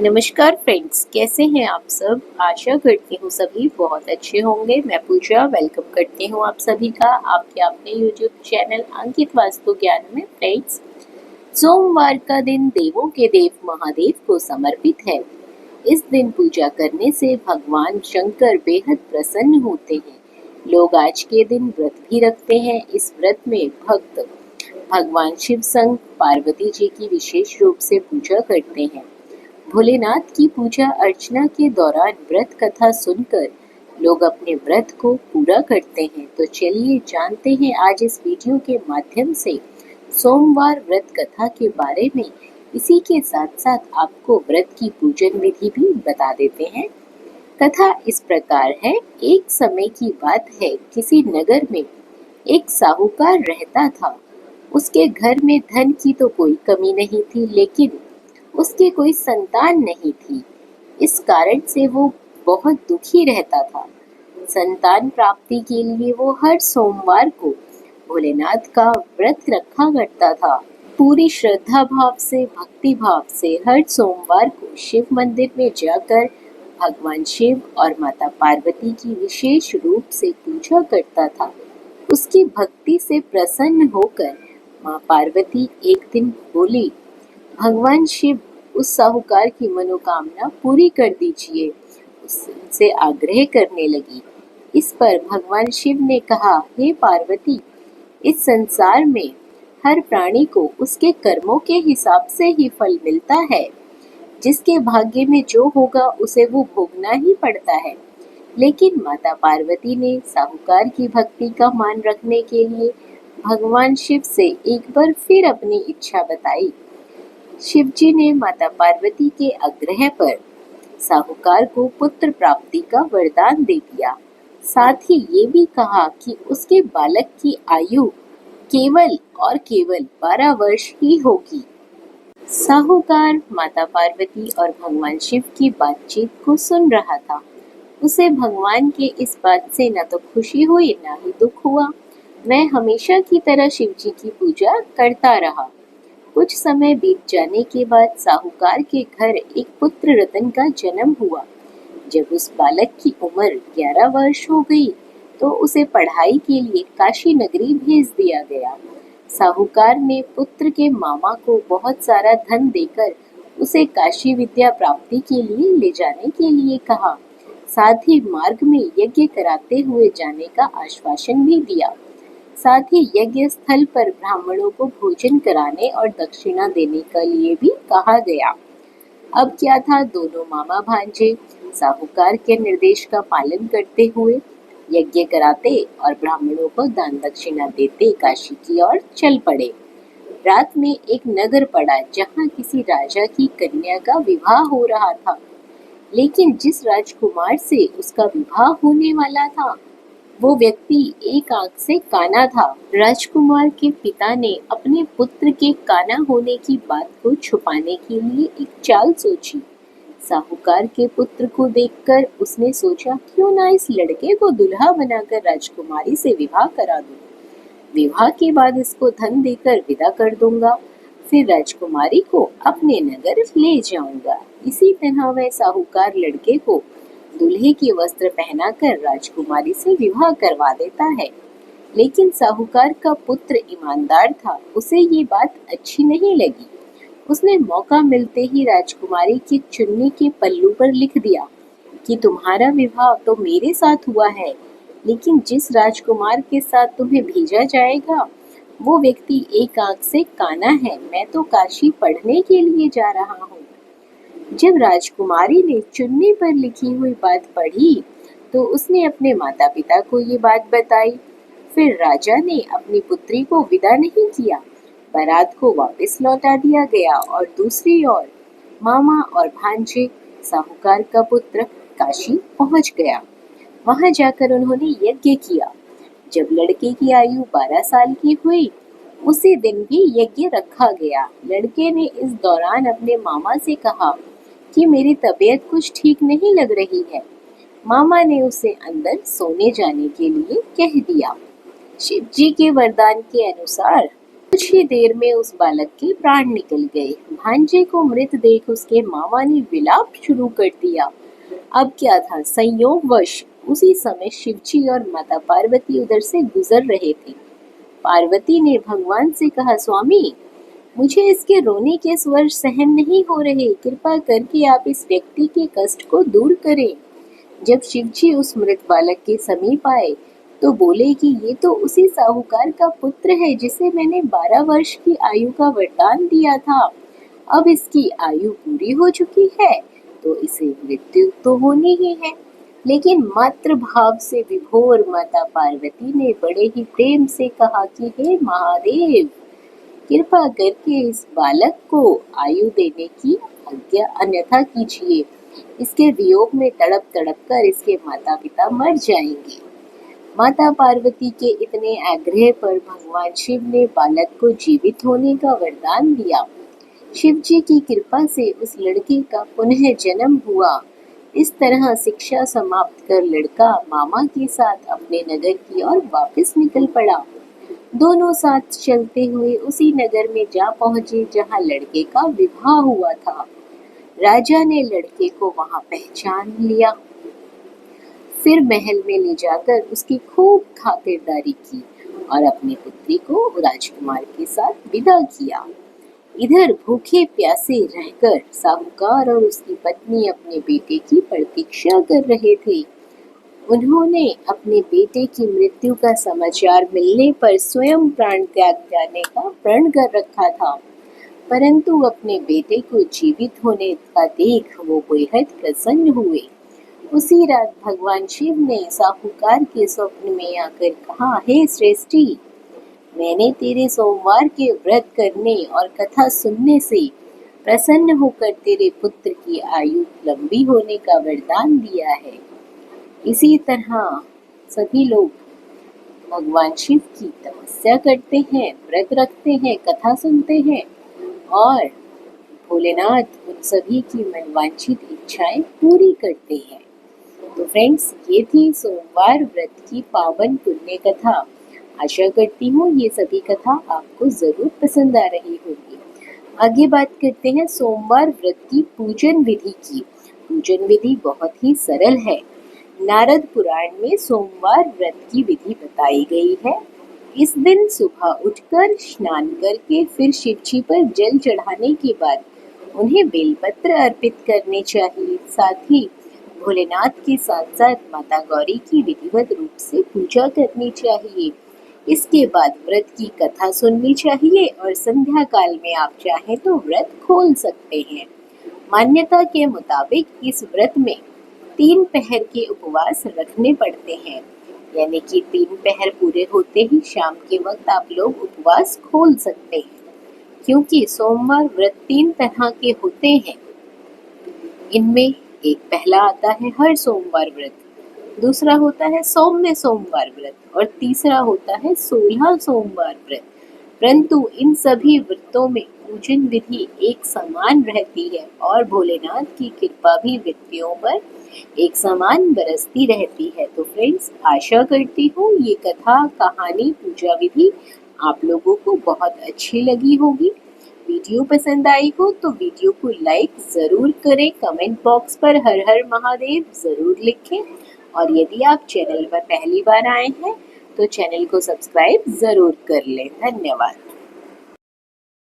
नमस्कार फ्रेंड्स, कैसे हैं आप सब। आशा करती हूँ सभी बहुत अच्छे होंगे। मैं पूजा वेलकम करती हूँ आप सभी का आपके अपने यूट्यूब चैनल अंकित वास्तु ज्ञान में। फ्रेंड्स, सोमवार का दिन देवों के देव महादेव को समर्पित है। इस दिन पूजा करने से भगवान शंकर बेहद प्रसन्न होते हैं। लोग आज के दिन व्रत भी रखते हैं। इस व्रत में भक्त भगवान शिव संग पार्वती जी की विशेष रूप से पूजा करते हैं। भोलेनाथ की पूजा अर्चना के दौरान व्रत कथा सुनकर लोग अपने व्रत को पूरा करते हैं। तो चलिए जानते हैं आज इस वीडियो के माध्यम से सोमवार व्रत कथा के बारे में। इसी के साथ साथ आपको व्रत की पूजन विधि भी बता देते हैं। कथा इस प्रकार है। एक समय की बात है, किसी नगर में एक साहूकार रहता था। उसके घर में धन की तो कोई कमी नहीं थी, लेकिन उसके कोई संतान नहीं थी। इस कारण से वो बहुत दुखी रहता था। संतान प्राप्ति के लिए वो हर सोमवार को भोलेनाथ का व्रत रखा करता था। पूरी श्रद्धा भाव से, भक्ति भाव से हर सोमवार को शिव मंदिर में जाकर भगवान शिव और माता पार्वती की विशेष रूप से पूजा करता था। उसकी भक्ति से प्रसन्न होकर माँ पार्वती एक दिन बोली, भगवान शिव, उस साहूकार की मनोकामना पूरी कर दीजिए। उससे आग्रह करने लगी। इस पर भगवान शिव ने कहा, हे पार्वती, इस संसार में हर प्राणी को उसके कर्मों के हिसाब से ही फल मिलता है। जिसके भाग्य में जो होगा उसे वो भोगना ही पड़ता है। लेकिन माता पार्वती ने साहूकार की भक्ति का मान रखने के लिए भगवान शिव से एक बार फिर अपनी इच्छा बताई। शिवजी ने माता पार्वती के आग्रह पर साहूकार को पुत्र प्राप्ति का वरदान दे दिया। साथ ही ये भी कहा कि उसके बालक की आयु केवल और केवल 12 वर्ष ही होगी। साहूकार माता पार्वती और भगवान शिव की बातचीत को सुन रहा था। उसे भगवान के इस बात से न तो खुशी हुई, न ही दुख हुआ। मैं हमेशा की तरह शिवजी की पूजा करता रहा। कुछ समय बीत जाने के बाद साहूकार के घर एक पुत्र रतन का जन्म हुआ। जब उस बालक की उम्र 11 वर्ष हो गई तो उसे पढ़ाई के लिए काशी नगरी भेज दिया गया। साहूकार ने पुत्र के मामा को बहुत सारा धन देकर उसे काशी विद्या प्राप्ति के लिए ले जाने के लिए कहा। साथ ही मार्ग में यज्ञ कराते हुए जाने का आश्वासन भी दिया। साथ ही यज्ञ स्थल पर ब्राह्मणों को भोजन कराने और दक्षिणा देने के लिए भी कहा गया। अब क्या था, दोनों मामा भांजे साहूकार के निर्देश का पालन करते हुए यज्ञ कराते और ब्राह्मणों को दान दक्षिणा देते काशी की ओर चल पड़े। रात में एक नगर पड़ा जहाँ किसी राजा की कन्या का विवाह हो रहा था। लेकिन जिस राजकुमार से उसका विवाह होने वाला था वो व्यक्ति एक आंख से काना था। राजकुमार के पिता ने अपने पुत्र के काना होने की बात को छुपाने के लिए एक चाल सोची। साहूकार के पुत्र को देखकर उसने सोचा, क्यों ना इस लड़के को दुल्हा बनाकर राजकुमारी से विवाह करा दूं। विवाह के बाद इसको धन देकर विदा कर दूंगा, फिर राजकुमारी को अपने नगर ले जाऊंगा। इसी तरह वह साहूकार लड़के को दूल्हे के वस्त्र पहनाकर राजकुमारी से विवाह करवा देता है। लेकिन साहूकार का पुत्र ईमानदार था, उसे ये बात अच्छी नहीं लगी। उसने मौका मिलते ही राजकुमारी की चुन्नी के पल्लू पर लिख दिया कि तुम्हारा विवाह तो मेरे साथ हुआ है, लेकिन जिस राजकुमार के साथ तुम्हें भेजा जाएगा वो व्यक्ति एक आंख से काना है। मैं तो काशी पढ़ने के लिए जा रहा हूँ। जब राजकुमारी ने चुन्नी पर लिखी हुई बात पढ़ी तो उसने अपने माता पिता को ये बात बताई। फिर राजा ने अपनी पुत्री को विदा नहीं किया, बारात को वापस लौटा दिया गया और दूसरी ओर मामा और भांजे साहूकार का पुत्र काशी पहुंच गया। वहां जाकर उन्होंने यज्ञ किया। जब लड़के की आयु 12 साल की हुई उसी दिन भी यज्ञ रखा गया। लड़के ने इस दौरान अपने मामा से कहा कि मेरी तबीयत कुछ ठीक नहीं लग रही है। मामा ने उसे अंदर सोने जाने के लिए कह दिया। शिवजी के वरदान के अनुसार कुछ ही देर में उस बालक के प्राण निकल गए। भांजे को मृत देख उसके मामा ने विलाप शुरू कर दिया। अब क्या था, संयोगवश उसी समय शिवजी और माता पार्वती उधर से गुजर रहे थे। पार्वती ने भगवान से कहा, स्वामी, मुझे इसके रोने के स्वर सहन नहीं हो रहे, कृपा करके आप इस व्यक्ति के कष्ट को दूर करें। जब शिवजी उस मृत बालक के समीप आए तो बोले कि ये तो उसी साहूकार का पुत्र है जिसे मैंने 12 वर्ष की आयु का वरदान दिया था। अब इसकी आयु पूरी हो चुकी है तो इसे मृत्यु तो होनी ही है। लेकिन मातृ भाव से विभोर माता पार्वती ने बड़े ही प्रेम से कहा कि हे महादेव, कृपा करके इस बालक को आयु देने की आज्ञा अन्यथा कीजिए। इसके वियोग में तड़प तड़प कर इसके माता पिता मर जाएंगे। माता पार्वती के इतने आग्रह पर भगवान शिव ने बालक को जीवित होने का वरदान दिया। शिव जी की कृपा से उस लड़के का पुनः जन्म हुआ। इस तरह शिक्षा समाप्त कर लड़का मामा के साथ अपने नगर की ओर वापस निकल पड़ा। दोनों साथ चलते हुए उसी नगर में जा पहुंचे जहां लड़के का विवाह हुआ था। राजा ने लड़के को वहां पहचान लिया, फिर महल में ले जाकर उसकी खूब खातिरदारी की और अपनी पुत्री को राजकुमार के साथ विदा किया। इधर भूखे प्यासे रहकर साहूकार और उसकी पत्नी अपने बेटे की प्रतीक्षा कर रहे थे। उन्होंने अपने बेटे की मृत्यु का समाचार मिलने पर स्वयं प्राण त्याग जाने का प्रण कर रखा था, परंतु अपने बेटे को जीवित होने का देख वो बेहद प्रसन्न हुए। उसी रात भगवान शिव ने साहूकार के स्वप्न में आकर कहा, हे श्रेष्ठी, मैंने तेरे सोमवार के व्रत करने और कथा सुनने से प्रसन्न होकर तेरे पुत्र की आयु लंबी होने का वरदान दिया है। इसी तरह सभी लोग भगवान शिव की तपस्या करते हैं, व्रत रखते हैं, कथा सुनते हैं और भोलेनाथ उन सभी की मनवांछित इच्छाएं पूरी करते हैं। तो फ्रेंड्स, ये थी सोमवार व्रत की पावन पुण्य कथा। आशा करती हूँ ये सभी कथा आपको जरूर पसंद आ रही होगी। आगे बात करते हैं सोमवार व्रत की पूजन विधि की। पूजन विधि बहुत ही सरल है। नारद पुराण में सोमवार व्रत की विधि बताई गई है। इस दिन सुबह उठकर स्नान करके फिर शिवजी पर जल चढ़ाने के बाद उन्हें बेलपत्र अर्पित करने चाहिए। साथ ही भोलेनाथ के साथ साथ माता गौरी की विधिवत रूप से पूजा करनी चाहिए। इसके बाद व्रत की कथा सुननी चाहिए और संध्या काल में आप चाहें तो व्रत खोल सकते हैं। मान्यता के मुताबिक इस व्रत में 3 पहर के उपवास रखने पड़ते हैं, यानी कि 3 पहर पूरे होते ही शाम के वक्त आप लोग उपवास खोल सकते हैं। क्योंकि सोमवार व्रत 3 तरह के होते हैं। इनमें एक पहला आता है हर सोमवार व्रत, दूसरा होता है सौम्य सोमवार व्रत और तीसरा होता है 16 सोमवार व्रत। परंतु इन सभी व्रतों में पूजन विधि एक समान रहती है और भोलेनाथ की कृपा भी व्यक्तियों पर एक समान बरसती रहती है। तो फ्रेंड्स, आशा करती हूँ ये कथा, कहानी, पूजा विधि आप लोगों को बहुत अच्छी लगी होगी। वीडियो पसंद आई हो तो वीडियो को लाइक जरूर करें, कमेंट बॉक्स पर हर हर महादेव जरूर लिखें और यदि आप चैनल पर पहली बार आए हैं तो चैनल को सब्सक्राइब जरूर कर लें। धन्यवाद।